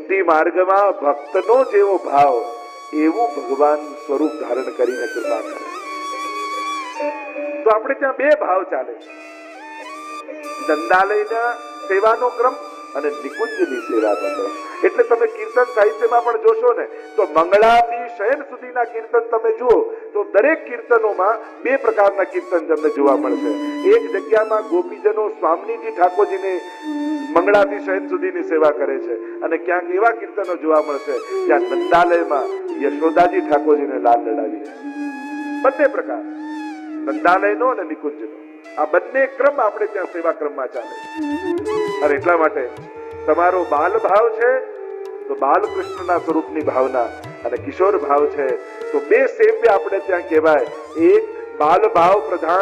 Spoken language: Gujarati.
ભક્તિ માર્ગમાં ભક્તનો જેવો ભાવ એવું ભગવાન સ્વરૂપ ધારણ કરીને કૃપા કરે. તો આપણે ત્યાં બે ભાવ ચાલે છે, નંદાલયના સેવાનો ક્રમ અને નિકુંજની સેવાનો ક્રમ. એટલે તમે કીર્તન સાહિત્યમાં પણ જોશો ને તો મંગળાથી શયન સુધીના કીર્તન તમે જુઓ તો દરેક કીર્તનોમાં બે પ્રકારના કીર્તન તમને જોવા મળશે. એક જગ્યામાં ગોપીજનો સ્વામીજી ઠાકોરજીને મંગળાથી શયન સુધીની સેવા કરે છે અને ક્યાંક એવા કીર્તનો જોવા મળશે જ્યાં નંદાલયમાં યશોદાજી ઠાકોરજીને લાલ લડાવી છે. બંને પ્રકાર, નંદાલયનો અને નિકુંજનો, આ બંને ક્રમ આપણે ત્યાં સેવા ક્રમમાં ચાલે છે. અને એટલા માટે તમારો બાલ ભાવ છે તો બાલકૃષ્ણના સ્વરૂપની ભાવના, અને કિશોર ભાવ છે તો બે સેવ્ય આપણે ત્યાં કહેવાય. એક બાલ ભાવ પ્રધાન